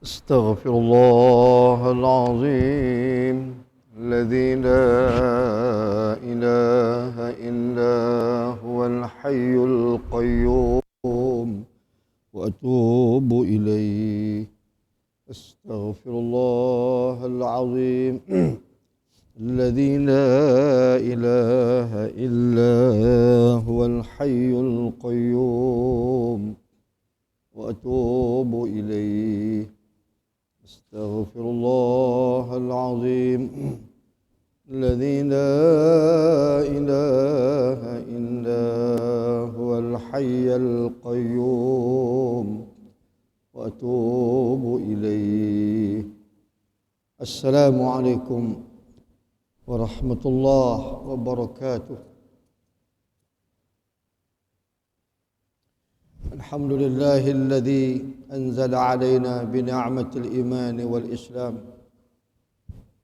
استغفر الله العظيم الذي لا إله إلا هو الحي القيوم وأتوب إليه. استغفر الله العظيم الذي لا إله إلا هو الحي القيوم وأتوب إليه. استغفر الله العظيم الذي لا إله إلا هو الحي القيوم وأتوب إليه. السلام عليكم ورحمة الله وبركاته. الحمد لله الذي أنزل علينا بنعمة الإيمان والإسلام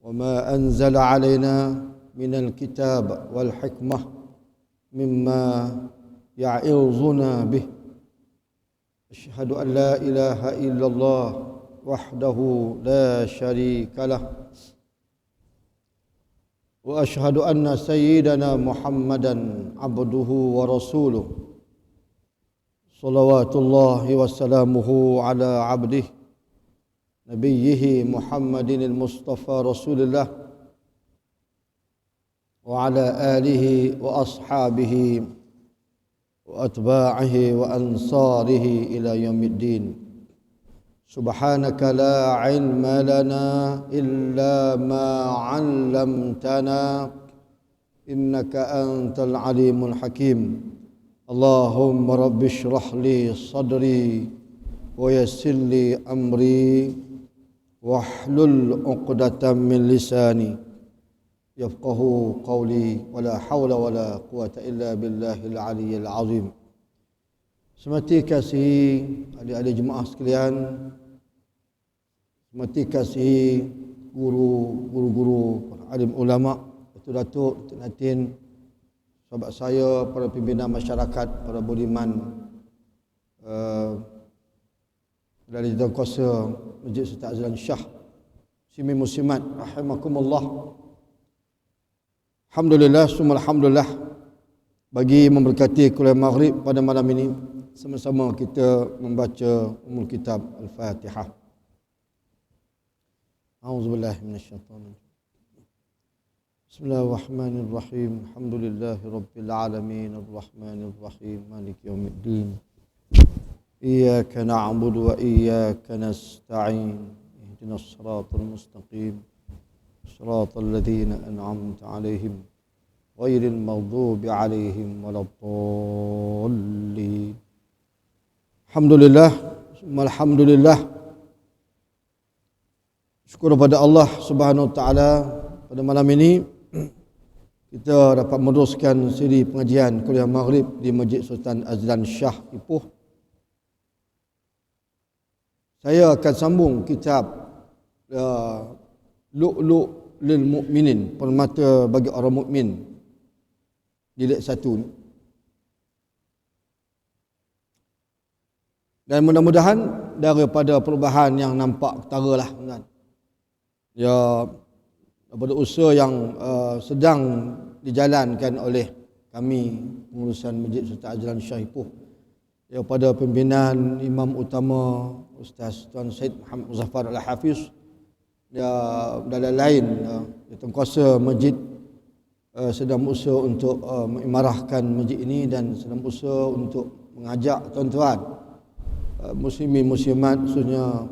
وما أنزل علينا من الكتاب والحكمة مما يعظنا به. أشهد أن لا إله إلا الله وحده لا شريك له، وأشهد أن سيدنا محمدا عبده ورسوله صلوات الله وسلامه على عبده نبيه محمد المصطفى رسول الله وعلى آله وأصحابه وأتباعه وأنصاره إلى يوم الدين. سبحانك لا علم لنا إلا ما علمتنا إنك أنت العليم الحكيم. اللهم رب اشرح لي صدري ويسر لي أمري واحلل عقدة من لساني يفقه قولي ولا حول ولا قوة إلا بالله العلي العظيم. Semati kasih adik-adik jemaah sekalian, semati kasih guru-guru, alim ulama, datuk-datuk, Datuk Natin, sahabat saya, para pimpinan masyarakat, para budiman dari Jawatan Masjid Sultan Azlan Shah, muslimin muslimat rahimakumullah. Alhamdulillah, summa alhamdulillah bagi memberkati kuliah maghrib pada malam ini. Sama-sama kita membaca Ummul Kitab Al-Fatihah. A'udzubillahi minasyaitonir rajim. Bismillahirrahmanirrahim. Alhamdulillahi rabbil alamin arrahmanir rahim maliki yaumiddin. Iyyaka na'budu wa iyyaka nasta'in. Ihdinas siratal mustaqim. Siratal ladzina an'amta 'alaihim ghairil maghdubi 'alaihim waladdallin. Alhamdulillah, alhamdulillah. Syukur kepada Allah Subhanahu wa taala, pada malam ini kita dapat meneruskan siri pengajian kuliah maghrib di Masjid Sultan Azlan Shah Ipoh. Saya akan sambung kitab Lu'lu' lil Mu'minin, permata bagi orang mukmin, jilid 1 ni. Dan mudah-mudahan daripada perubahan yang nampak ketara lah, kan? Ya, daripada usaha yang sedang dijalankan oleh kami pengurusan Masjid Sultan Azlan Shah Ipoh, daripada pimpinan Imam Utama Ustaz Tuan Syed Muhammad Muzaffar Al-Hafiz, ya, dan lain-lain, tengkuasa masjid sedang berusaha untuk mengimarahkan masjid ini dan sedang berusaha untuk mengajak tuan-tuan muslimin muslimat, khususnya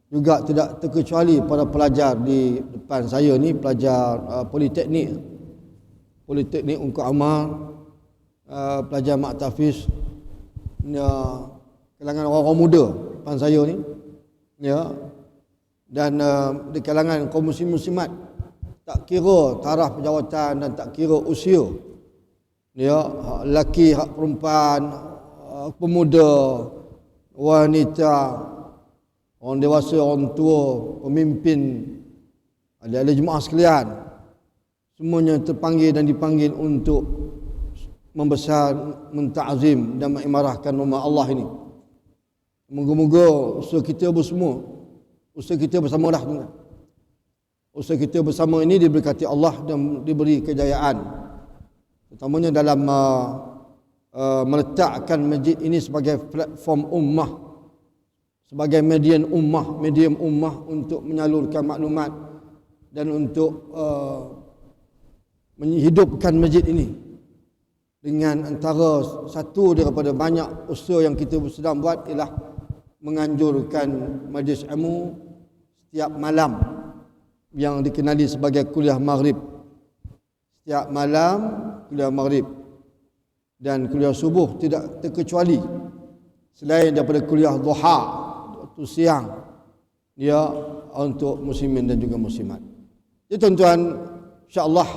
juga tidak terkecuali para pelajar di depan saya ni, pelajar Politeknik Ungku Amal, pelajar Mak Tafiz, ya, kalangan orang-orang muda depan saya ni, ya, dan di kalangan kaum muslim muslimat, tak kira taraf jawatan dan tak kira usia, ya, hak lelaki, hak perempuan, pemuda, wanita, orang dewasa, orang tua, pemimpin, ahli-ahli jemaah sekalian, semuanya terpanggil dan dipanggil untuk membesar, mentazim dan mengimarahkan nama Allah ini. Moga-moga usaha kita bersama, usaha kita bersamalah tuan. Usaha kita bersama ini diberkati Allah dan diberi kejayaan, terutamanya dalam meletakkan masjid ini sebagai platform ummah, sebagai medium ummah untuk menyalurkan maklumat dan untuk menghidupkan masjid ini dengan antara satu daripada banyak usaha yang kita sedang buat ialah menganjurkan majlis ilmu setiap malam yang dikenali sebagai kuliah maghrib. Setiap malam kuliah maghrib dan kuliah subuh tidak terkecuali, selain daripada kuliah duha waktu siang, dia untuk muslimin dan juga muslimat. Jadi tuan-tuan, insya-Allah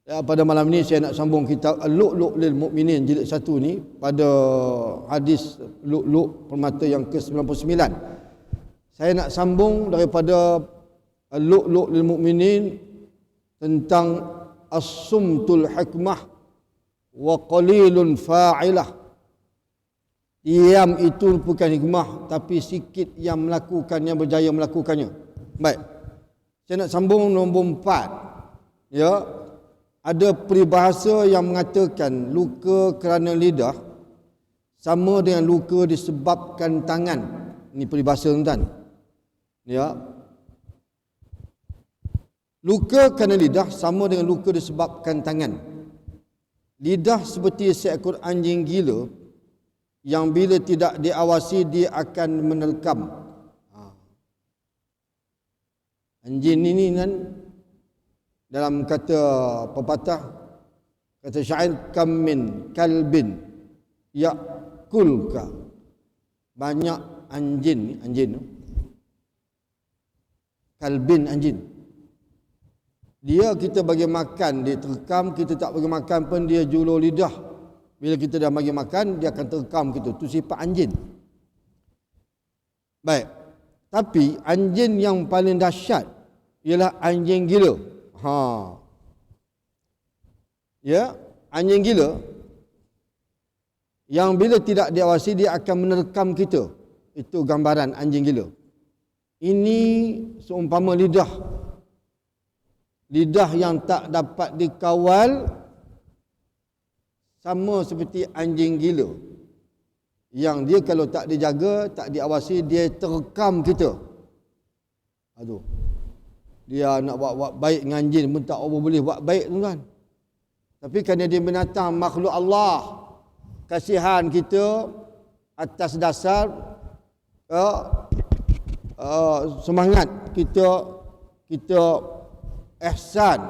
pada malam ini saya nak sambung kitab Al-Lu'lu' lil Mu'minin jilid 1 ni pada hadis Lu'lu' permata yang ke-99. Saya nak sambung daripada Al-Lu'lu' lil Mu'minin tentang as-sumtul hikmah wa qalilun fa'ilah. Diam itu bukan hikmah, tapi sikit yang melakukannya, berjaya melakukannya. Baik. Saya nak sambung nombor 4. Ya. Ada peribahasa yang mengatakan luka kerana lidah sama dengan luka disebabkan tangan. Ini peribahasa tuan. Ya. Luka kerana lidah sama dengan luka disebabkan tangan. Lidah seperti seekor anjing gila yang bila tidak diawasi dia akan menerkam. Anjing ini kan dalam kata pepatah, kata syair, kam min kalbin yakulka, banyak anjing kalbin anjing, dia kita bagi makan dia terkam, kita tak bagi makan pun dia julur lidah. Bila kita dah bagi makan dia akan terkam kita. Tu sifat anjing. Baik, tapi anjing yang paling dahsyat ialah anjing gila. Ya, anjing gila yang bila tidak diawasi dia akan menerkam kita. Itu gambaran anjing gila. Ini seumpama lidah. Lidah yang tak dapat dikawal sama seperti anjing gila. Yang dia kalau tak dijaga, tak diawasi, dia terkam kita. Aduh. Dia nak buat baik dengan anjing pun tak boleh buat baik tuan. Tapi kerana dia binatang makhluk Allah, kasihan kita atas dasar semangat kita ihsan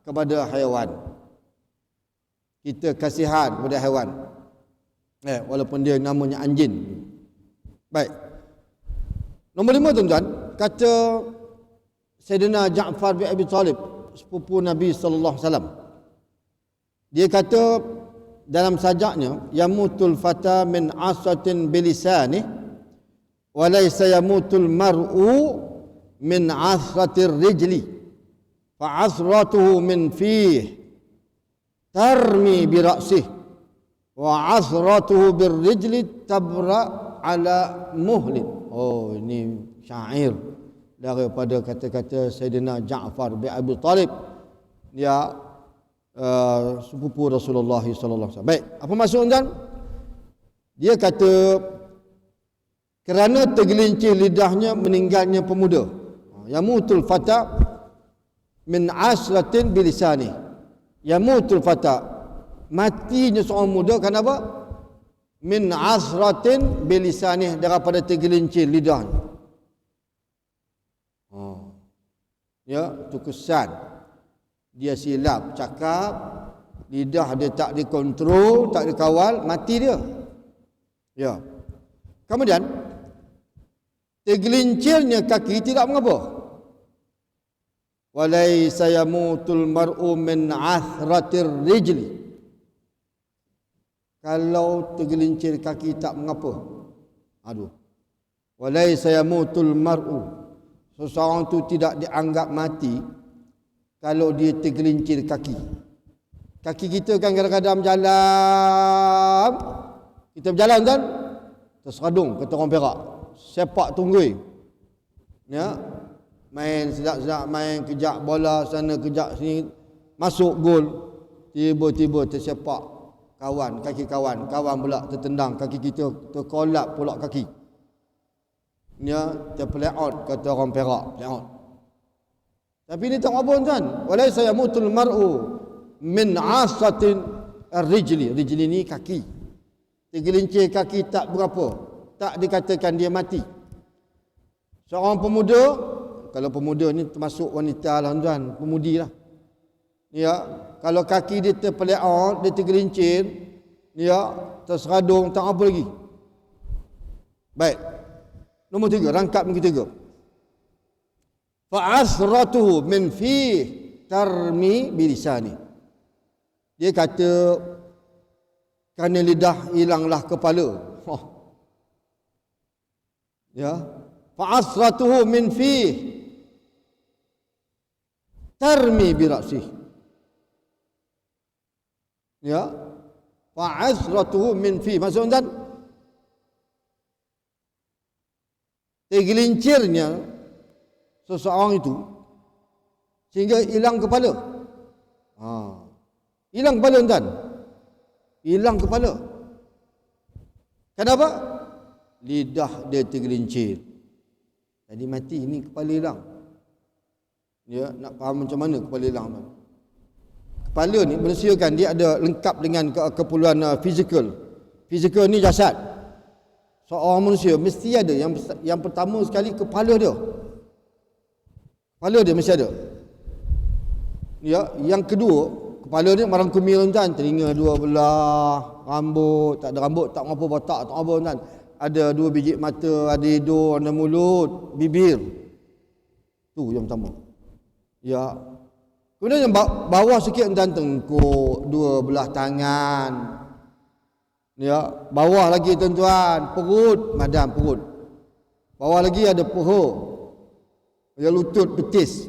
kepada haiwan. Kita kasihan kepada haiwan. Walaupun dia namanya anjing. Baik. Nombor 5 tuan-tuan, kata Sayyidina Ja'far bin Abi Talib, sepupu Nabi sallallahu alaihi wasallam. Dia kata dalam sajaknya, yamutul fata min asatin bilisani wa laysa yamutul mar'u min asratir rijli fa asratuhu min fih tarmi bi ra'sih wa asratuhu bir rijli tabra ala muhlin. Oh, ini syair daripada kata-kata Sayyidina Ja'far bin Abi Talib, dia sepupu Rasulullah sallallahu alaihi wasallam. Baik, apa maksud tuan? Dia kata kerana tergelincir lidahnya meninggalnya pemuda. Yamutul fata min asratin bilisani. Yamutul fata, matinya seorang muda kerana apa? Min asratin bilisani, daripada tergelincir lidahnya. Ya, tu kesan. Dia silap cakap, lidah dia tak dikontrol, tak dikawal, mati dia. Ya. Kemudian tergelincirnya kaki tidak mengapa. Walaysa yamutul mar'u min athratir rijli. Kalau tergelincir kaki tak mengapa. Aduh. Walaysa yamutul mar'u, seseorang tu tidak dianggap mati kalau dia tergelincir kaki. Kaki kita kan kadang-kadang berjalan, kita berjalan kan, terseradung kata orang Perak, sepak tunggui. Ya, main sedap-sedap, main kejak bola sana kejak sini, masuk gol, tiba-tiba tersepak kawan, kaki kawan pula tertendang, kaki kita terkolap pula kaki. Ya, terplay out kata orang Perak, play out. Tapi ini tak apa tuan. Walaysa yamutul mar'u min 'asatin ar-rijli. Rijli ni kaki. Tergelincir kaki tak berapa, tak dikatakan dia mati. Seorang pemuda, kalau pemuda ni termasuk wanita lah tuan, pemudi lah. Ya, kalau kaki dia terplay out, dia tergelincir, ya, terseradung, tak apa lagi. Baik. Nombor 3, rangkap yang ketiga. Fa'asratuhu min fih tarmi bilisani. Dia kata kerana lidah hilanglah kepala. Oh. Ya. Fa'asratuhu min fih tarmi birasih. Ya. Fa'asratuhu min fih. Maksudnya tergelincirnya seseorang itu sehingga hilang kepala. Hilang kepala tuan. Hilang kepala. Kenapa? Lidah dia tergelincir. Jadi mati, ini kepala hilang. Ya, nak faham macam mana kepala hilang tuan. Kepala ni manusia kan dia ada lengkap dengan keperluan fizikal. Fizikal ni jasad. Seorang manusia mesti ada yang pertama sekali kepala dia. Kepala dia mesti ada. Ya, yang kedua, kepala dia merangkumi tuan, telinga dua belah, rambut, tak ada rambut, tak apa botak, tak apa tuan. Ada 2 biji mata, ada hidung, ada mulut, bibir. Tu yang pertama. Ya. Kemudian yang bawah sikit tuan, tengkuk, 2 belah tangan. Ya, bawah lagi tuan-tuan, perut, madam perut. Bawah lagi ada paha. Ya, lutut, betis.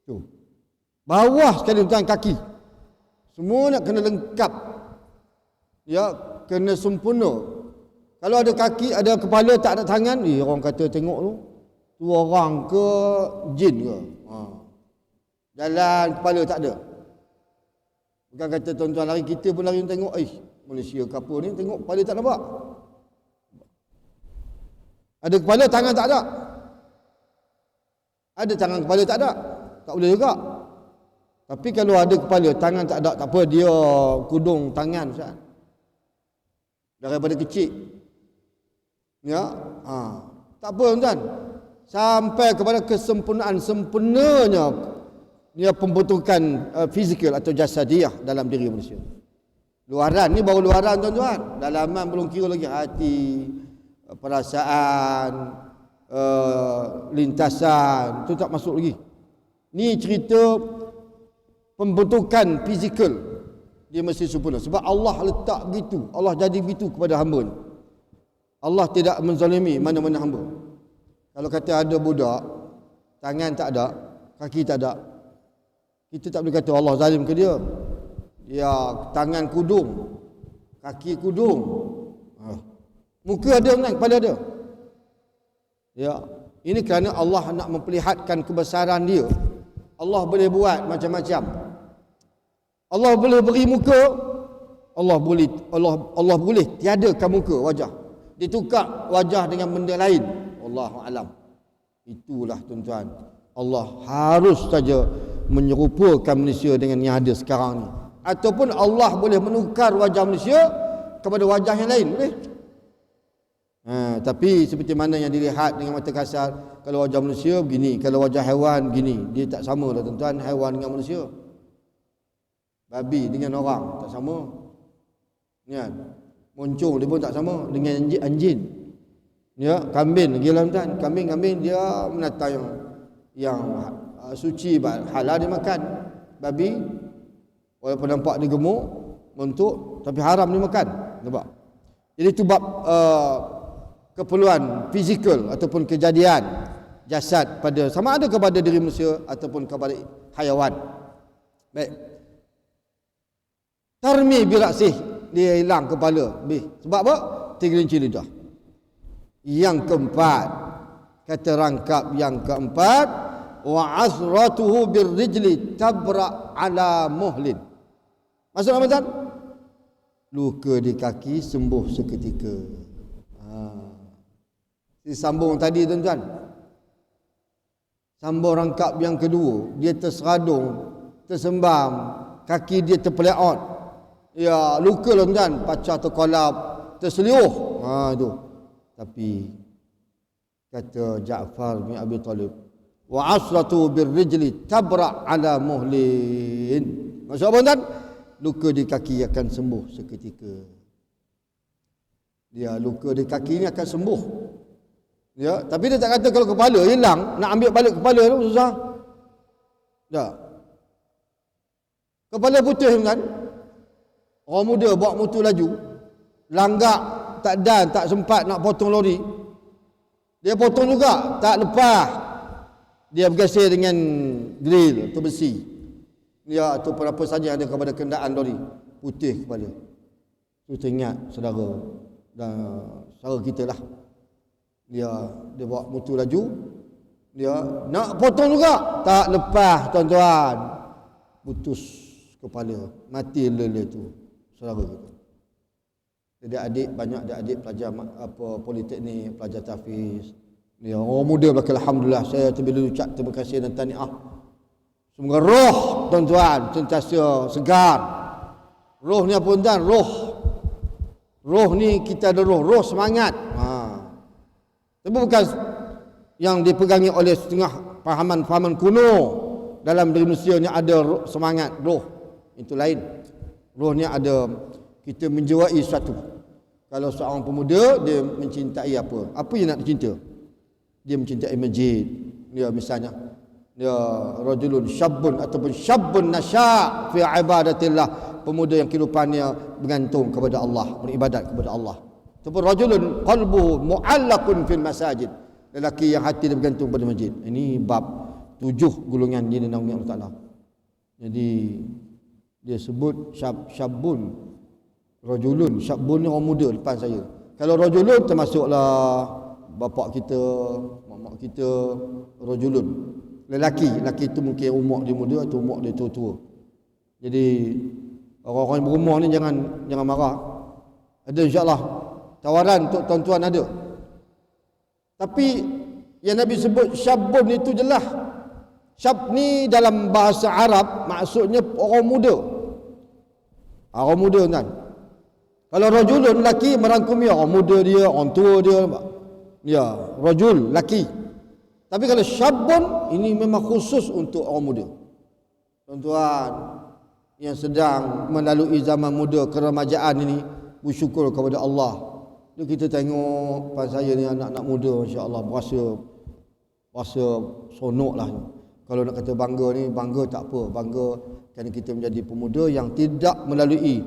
Tu. Bawah sekali tuan, kaki. Semua nak kena lengkap. Ya, kena sempurna. Kalau ada kaki, ada kepala, tak ada tangan, orang kata tengok tu orang ke jin ke? Jalan kepala tak ada. Bukan kata tuan-tuan lari, kita pun lari tengok, Malaysia ke apa ni, tengok kepala tak nampak. Ada kepala, tangan tak ada. Ada tangan, kepala tak ada, tak boleh juga. Tapi kalau ada kepala, tangan tak ada, tak apa, dia kudung tangan Ustaz. Daripada kecil. Ya, tak apa tuan. Sampai kepada kesempurnaan sempurnanya dia pembentukan fizikal atau jasadiah dalam diri manusia. Luaran ni baru luaran tuan-tuan. Dalaman belum kira lagi, hati, perasaan, lintasan, tu tak masuk lagi. Ni cerita pembentukan fizikal, dia mesti sempurna. Sebab Allah letak begitu, Allah jadi begitu kepada hamba ni. Allah tidak menzalimi mana-mana hamba. Kalau kata ada budak, tangan tak ada, kaki tak ada, kita tak boleh kata Allah zalim ke dia. Dia tangan kudung, kaki kudung, muka ada, kepala ada. Ya, ini kerana Allah nak memperlihatkan kebesaran dia. Allah boleh buat macam-macam. Allah boleh beri muka, Allah boleh tiadakan muka, wajah. Ditukar wajah dengan benda lain. Wallahu alam. Itulah tuan-tuan, Allah harus saja menyerupakan manusia dengan yang ada sekarang ni. Ataupun Allah boleh menukar wajah manusia kepada wajah yang lain, boleh. Tapi seperti mana yang dilihat dengan mata kasar, kalau wajah manusia begini, kalau wajah haiwan begini, dia tak sama lah tuan-tuan, haiwan dengan manusia. Babi dengan orang tak sama. Ya. Moncong dia pun tak sama dengan anjing. Ya, kambing lagi lah tuan. Kambing dia menatang yang suci, halal dia makan. Babi walaupun nampak dia gemuk, montok, tapi haram dia makan. Nampak? Jadi itu bab keperluan fizikal ataupun kejadian jasad pada sama ada kepada diri manusia ataupun kepada haiwan. Baik. Tarmi birasih, dia hilang kepala. Sebab apa? tergelincir lidah. Yang keempat, kata rangkap yang keempat, wa asratuhu birrijli tabra ala muhlin. Maksud Ramadan, luka di kaki sembuh seketika. Disambung tadi tuan-tuan. Sambung rangkap yang kedua, dia terseradung, tersembam, kaki dia terpeleot. Ya, luka tuan-tuan, pecah terkolap, terseliuh. Itu. Tapi kata Ja'far bin Abi Talib, wa asratu birrijli tabra ala muhlin. Maksud apa tuan? Luka di kaki akan sembuh seketika. Dia luka di kaki ni akan sembuh. Ya, tapi dia tak kata kalau kepala hilang, nak ambil balik kepala tu susah. Tak. Kepala putih kan? Orang muda bawa motor laju, langgak, tak dan, tak sempat nak potong lori. Dia potong juga, tak lepas. Dia bergeser dengan grill atau besi. Ya, atau apa saja ada kepada kenderaan lori. Putih kepala. Itu teringat saudara dan saudara kita lah. Dia bawa motor laju, dia nak potong juga, tak lepas tuan-tuan, putus kepala, mati lele tu saudara kita. Jadi adik, banyak adik pelajar politeknik, pelajar tahfiz. Dia orang muda belaka, alhamdulillah. Saya terlebih ucap terima kasih dan tahniah. Semoga roh tuan-tuan sentiasa segar. Roh ni apa tuan? Roh ni kita ada roh semangat. Tapi bukan yang dipegangi oleh setengah fahaman kuno. Dalam diri manusia ni ada semangat roh. Itu lain. Roh ni ada, kita menjiwai sesuatu. Kalau seorang pemuda, dia mencintai apa? Apa yang nak dicinta? Dia mencintai masjid. Dia misalnya, dia rajulun syabun ataupun syabun nasya' fi ibadatillah. Pemuda yang kehidupannya bergantung kepada Allah, beribadat kepada Allah. Ataupun rajulun qalbuhu mu'allaqun fil masajid. Lelaki yang hati dia bergantung pada masjid. Ini bab 7 golongan yang dinaungi Allah Ta'ala. Jadi dia sebut syabun, rajulun. Syabun ni orang muda depan saya. Kalau rajulun termasuklah bapak kita, mamak kita, rajulun. Lelaki itu mungkin umur dia muda atau umur dia tua-tua. Jadi orang-orang yang berumur ni jangan marah. Ada insya-Allah tawaran untuk tuan-tuan ada. Tapi yang Nabi sebut syabun itu jelas. Syab ni dalam bahasa Arab maksudnya orang muda. Orang muda kan. Kalau rajulun lelaki merangkumi orang muda dia, orang tua dia. Ya, rajul lelaki. Tapi kalau syabun ini memang khusus untuk orang muda. Tuan-tuan yang sedang melalui zaman muda keremajaan ini, bersyukur kepada Allah. Itu kita tengok pas saya ni anak-anak muda, masya-Allah, berasa sonok lah. Kalau nak kata bangga ni, bangga tak apa, bangga kerana kita menjadi pemuda yang tidak melalui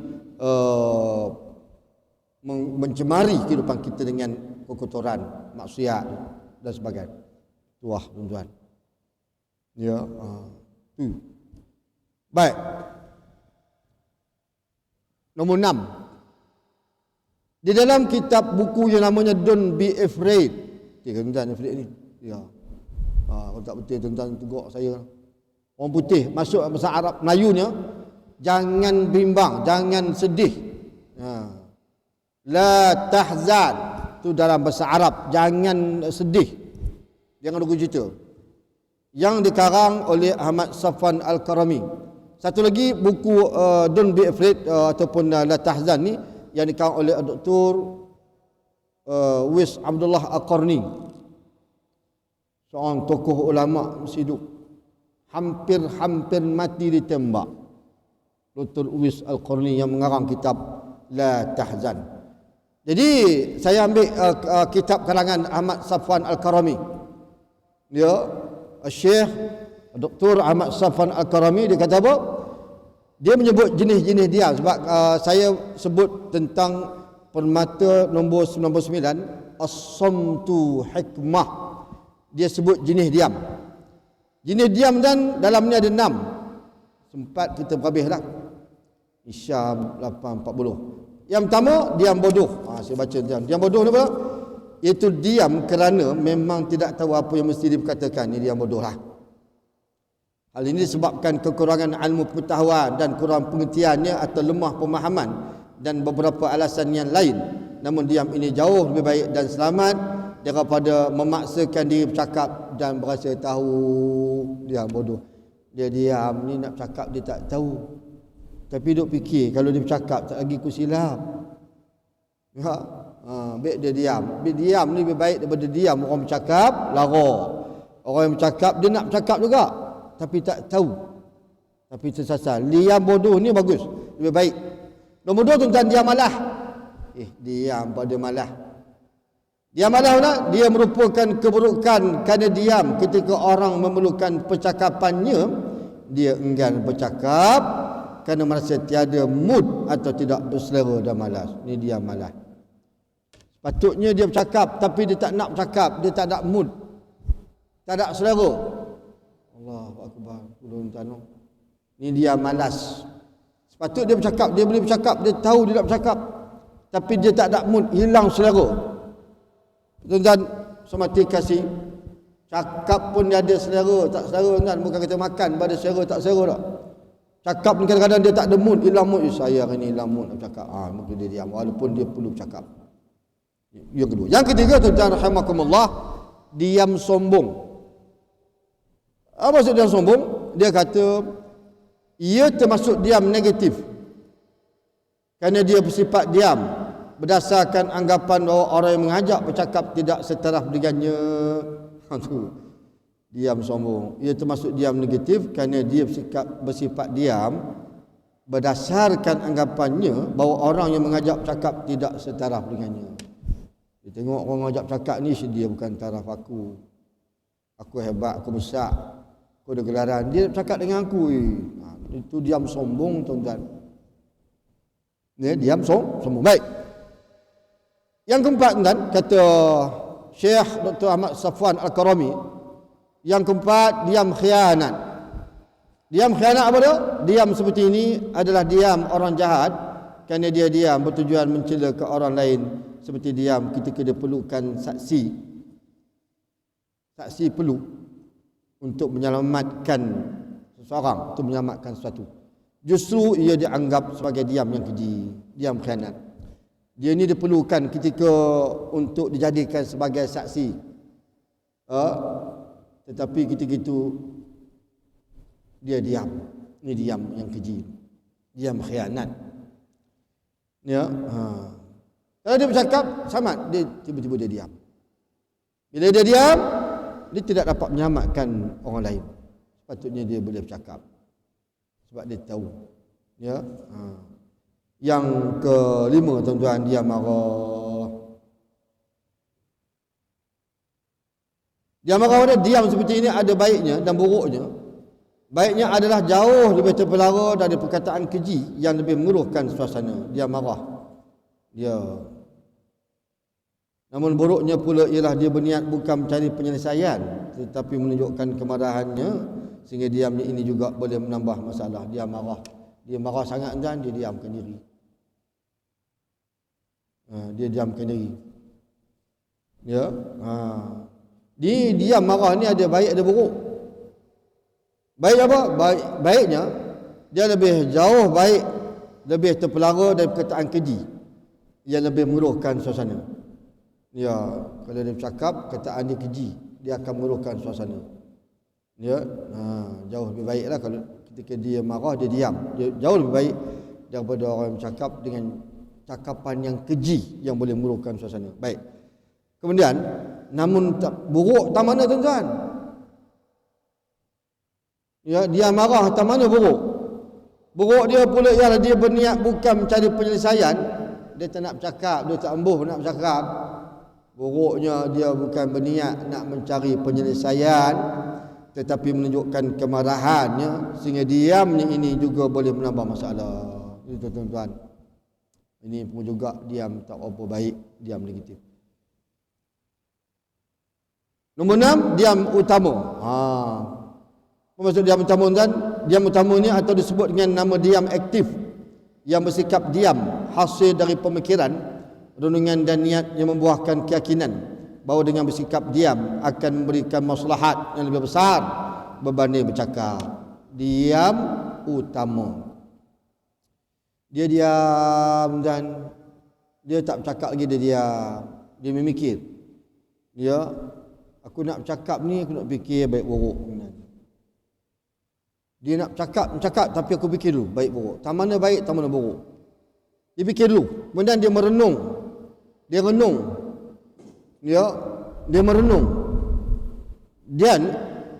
mencemari kehidupan kita dengan kekotoran, maksiat dan sebagainya. Tuah tuan-tuan. Ya, tu. Baik. Nombor 6. Di dalam kitab buku yang namanya Don't Be Afraid. Tuan-tuan afraid ni. Ya. Kalau tak betul tuan-tuan tegur saya. Orang putih masuk bahasa Arab Melayunya, jangan bimbang, jangan sedih. La tahzan. Itu dalam bahasa Arab, jangan sedih. Jangan lupa cerita. Yang dikarang oleh Ahmad Safwan Al-Karami. Satu lagi buku Don't Be Afraid ataupun La Tahzan ni yang dikarang oleh Dr. Wis Abdullah Al-Qarni. Seorang tokoh ulama masih hidup. Hampir mati ditembak. Dr. Wis Al-Qarni yang mengarang kitab La Tahzan. Jadi saya ambil kitab karangan Ahmad Safwan Al-Karami. Dia Syekh Dr. Ahmad Safwan Al-Karami, dia kata apa? Dia menyebut jenis-jenis dia sebab saya sebut tentang permata nombor 99 As-Samtu Hikmah. Dia sebut jenis diam. Jenis diam dan dalam ni ada 6. Sempat kita berhabislah. Isyam 8.40. Yang pertama, diam bodoh. Saya baca diam. Diam bodoh ni apa? Iaitu diam kerana memang tidak tahu apa yang mesti diperkatakan. Ini diam bodoh lah. Hal ini disebabkan kekurangan ilmu pengetahuan dan kurang pengertiannya atau lemah pemahaman dan beberapa alasan yang lain. Namun diam ini jauh lebih baik dan selamat daripada memaksakan diri bercakap dan berasa tahu. Diam bodoh. Dia diam ni nak bercakap dia tak tahu. Tapi duk fikir kalau dia bercakap tak lagi ku silap. Ya. Baik dia diam. Diam ni lebih baik daripada diam orang bercakap lara. Orang yang bercakap dia nak bercakap juga tapi tak tahu. Tapi tersasar. Diam bodoh ni bagus. Lebih baik. Nombor 2 tuan-tuan, diam malah. Diam pada malah. Diam malah pula dia merupakan keburukan kerana diam ketika orang memerlukan percakapannya, dia enggan bercakap kerana merasa tiada mood atau tidak berselera dan malas. Ini diam malas. Patutnya dia bercakap tapi dia tak nak bercakap, dia tak ada mood, tak ada selera. Allahu akbar. Ini dia malas. Sepatutnya dia bercakap, dia boleh bercakap, dia tahu dia nak bercakap, tapi dia tak ada mood, hilang selera. Tuan-tuan semati kasih, cakap pun dia ada selera, tak selera kan, bukan kata makan pada selera tak selera tak. Cakap ni kadang-kadang dia tak ada mood, hilang mood. Saya hari ni hilang mood nak bercakap. Mungkin dia diam walaupun dia perlu bercakap. Yang kedua. Yang ketiga, tuan-tuan rahimakumullah, diam sombong. Apa maksud diam sombong? Dia kata ia termasuk diam negatif kerana dia bersifat diam berdasarkan anggapan bahawa orang yang mengajak bercakap tidak setaraf dengannya. Diam sombong. Ia termasuk diam negatif kerana dia bersifat diam berdasarkan anggapannya bahawa orang yang mengajak bercakap tidak setaraf dengannya. Dia tengok orang mengajak bercakap ni, dia bukan taraf aku. Aku hebat, aku besar, aku ada gelaran. Dia bercakap dengan aku. Itu diam sombong, tuan-tuan. Diam sombong. Baik. Yang keempat, tuan, kata Syekh Dr. Ahmad Safwan Al-Karami, yang keempat, diam khianat. Diam khianat apa dia? Diam seperti ini adalah diam orang jahat kerana dia diam bertujuan mencela ke orang lain, seperti diam ketika dia perlukan saksi. Saksi perlu untuk menyelamatkan seseorang, untuk menyelamatkan sesuatu. Justru ia dianggap sebagai diam yang keji, diam khianat. Dia ni diperlukan ketika untuk dijadikan sebagai saksi. Tetapi ketika itu dia diam. Ini diam yang keji. Diam khianat. Ya. Kalau dia bercakap, sama dia tiba-tiba dia diam. Bila dia diam, dia tidak dapat menyelamatkan orang lain. Sepatutnya dia boleh bercakap. Sebab dia tahu. Ya. Yang kelima, tuan-tuan, dia marah. Dia marah dia diam seperti ini ada baiknya dan buruknya. Baiknya adalah jauh lebih terpelara dari perkataan keji yang lebih mengeruhkan suasana. Dia marah. Dia. Namun buruknya pula ialah dia berniat bukan mencari penyelesaian tetapi menunjukkan kemarahannya, sehingga diamnya ini juga boleh menambah masalah. Dia marah. Dia marah sangat dan dia diamkan diri. Dia diamkan diri. Ya. Dia diam marah ni ada baik ada buruk. Baik apa? Baiknya dia lebih jauh baik, lebih terpelara dari perkataan keji yang lebih mengeruhkan suasana. Ya, kalau dia bercakap perkataan dia keji, dia akan mengeruhkan suasana. Ya, jauh lebih baiklah kalau ketika dia marah dia diam. Dia jauh lebih baik daripada orang yang bercakap dengan cakapan yang keji yang boleh mengeruhkan suasana. Baik. Kemudian, namun buruk tak mana, tuan-tuan? Ya, dia marah tak mana buruk? Buruk dia pula ialah dia berniat bukan mencari penyelesaian. Dia tak nak bercakap, dia tak embuh nak bercakap. Buruknya dia bukan berniat nak mencari penyelesaian tetapi menunjukkan kemarahannya, sehingga diamnya ini juga boleh menambah masalah. Itu, tuan-tuan. Ini pun juga diam tak apa baik, diam negatif. Nombor 6, diam utama. Apa maksud diam utama, kan? Diam utama ni atau disebut dengan nama diam aktif, yang bersikap diam hasil dari pemikiran, renungan dan niat yang membuahkan keyakinan bahawa dengan bersikap diam akan memberikan maslahat yang lebih besar berbanding bercakap. Diam utama. Dia diam dan dia tak bercakap lagi, dia diam. Dia memikir. Dia, aku nak bercakap ni, aku nak fikir baik buruk. Dia nak bercakap tapi aku fikir dulu baik buruk. Tak mana baik, tak mana buruk. Dia fikir dulu. Kemudian dia merenung. Dia renung. Dia merenung. Dan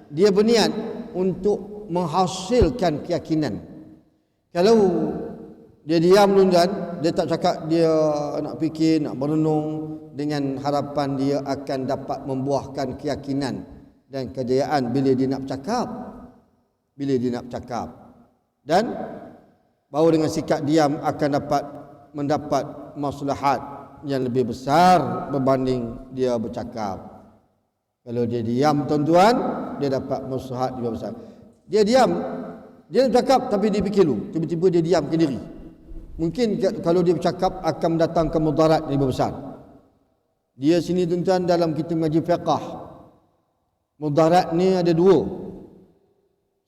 dia berniat untuk menghasilkan keyakinan. Kalau dia diam dulu dan dia tak cakap, dia nak fikir, nak merenung, dengan harapan dia akan dapat membuahkan keyakinan dan kejayaan bila dia nak bercakap. Bila dia nak bercakap. Dan bahawa dengan sikap diam akan dapat mendapat maslahat yang lebih besar berbanding dia bercakap. Kalau dia diam, tuan-tuan, dia dapat maslahat lebih besar. Dia diam, dia nak bercakap tapi dia fikir dulu. Tiba-tiba dia diamkan diri. Mungkin kalau dia bercakap akan mendatangkan mudarat yang lebih besar. Dia sini tuan-tuan dalam kita mengaji fiqh, mudarat ni ada dua.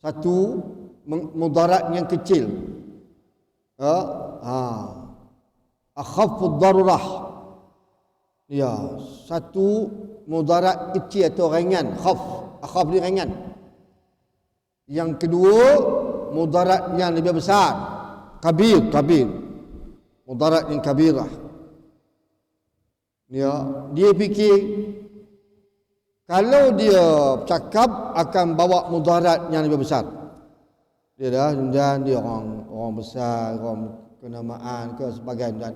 Satu, mudarat yang kecil. Akhafud darurah. Ya, satu mudarat kecil atau ringan, akhaf ni ringan. Yang kedua, mudarat yang lebih besar, kabir. Mudarat yang kabirah. Ya, dia fikir kalau dia cakap akan bawa mudarat yang lebih besar. Dia dah dan dia orang besar, orang kenamaan ke sebagainya, dan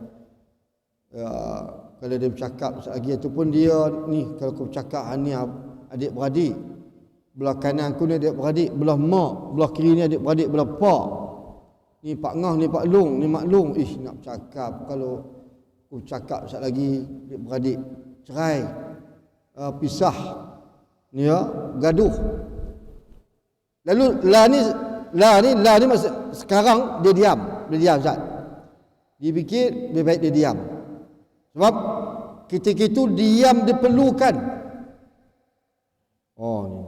kalau dia bercakap lagi ataupun dia ni, kalau aku bercakap ni adik-beradik, belah kanan aku ni adik-beradik, belah mak, belah kiri ni adik-beradik, belah pak, ni Pak Ngah, ni Pak Long, ni Mak Long. Nak bercakap, kalau aku cakap sekali lagi adik-beradik cerai, pisah, ni gaduh. Lalu la ni masa sekarang dia diam Ustaz. Dia fikir lebih baik dia diam. Sebab ketika itu diam diperlukan. Ni.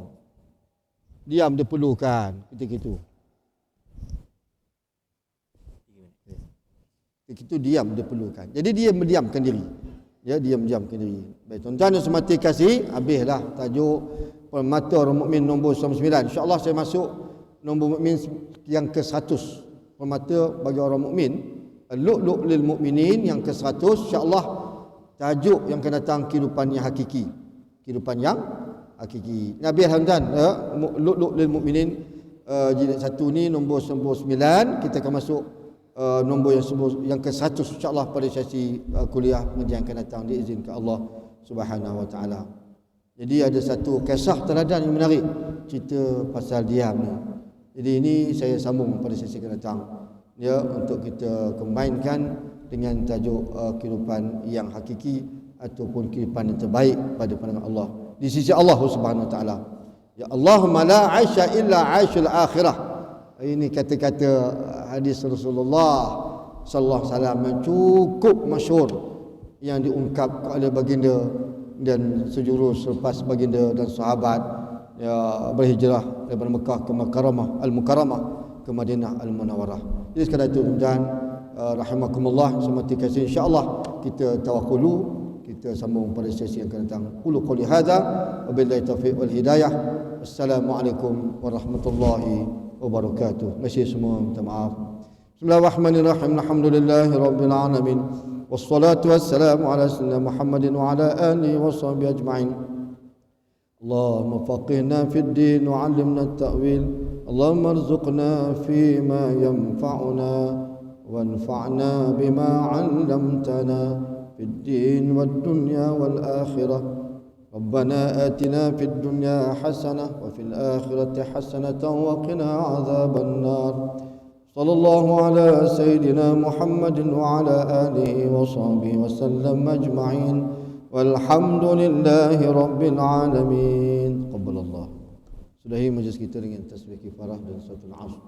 Diam diperlukan ketika itu. Ketika itu diam diperlukan. Jadi dia mendiamkan diri. Ya, diamkan diri. Baik, tuan-tuan yang semati kasih, habislah tajuk Permata Orang Mukmin nombor 99. InsyaAllah saya masuk nombor mukmin yang ke-100. Permata bagi orang mukmin, Al-Lu'lu' lil Mu'minin yang ke-100. InsyaAllah tajuk yang akan datang kehidupan yang hakiki. Kehidupan yang hakiki. Nabi Hamdan, Lu'lu' lil Mu'minin jilid 1 ni nombor 99. Kita akan masuk nombor yang ke-100 insya-Allah pada sesi kuliah pengajian akan datang diizinkan Allah Subhanahu wa taala. Jadi ada satu kisah teladan yang menarik, cerita pasal diam ni. Jadi ini saya sambung pada sesi akan datang ya, untuk kita combine-kan dengan tajuk kehidupan yang hakiki ataupun kehidupan yang terbaik pada pandangan Allah di sisi Allah Subhanahu wa taala. Ya Allahumma la 'aisha illa 'aishul akhirah. Ini kata-kata hadis Rasulullah sallallahu alaihi wasallam yang cukup masyhur yang diungkap oleh baginda dan sejurus selepas baginda dan sahabat ya berhijrah daripada Mekah ke Al-Mukarramah ke Madinah Al-Munawwarah. Jadi sekadar itu dan rahimakumullah, semati kasih, insya-Allah kita tawakulu, kita sambung pada sesi yang akan datang. Qulu qouli hadza wa billahi taufiq wal hidayah. Assalamualaikum warahmatullahi wabarakatuh. Masih semua minta maaf. Bismillahirrahmanirrahim. Alhamdulillahi rabbil alamin. Wassalatu wassalamu ala sayyidina Muhammadin wa ala alihi wa sahbihi ajma'in. Allahumma faqihna fid din wa 'allimna at-ta'wil. Allahumma arzuqna fima yanfa'una wanfa'na bima 'allamtana fid din wad dunya wal akhirah. ربنا آتنا في الدنيا حسنة وفي الآخرة حسنة وقنا عذاب النار. صلى الله على سيدنا محمد وعلى آله وصحبه وسلم أجمعين والحمد لله رب العالمين. تقبل الله. Sudahi majlis kita dengan tasbih kifarah dan suratul Asr.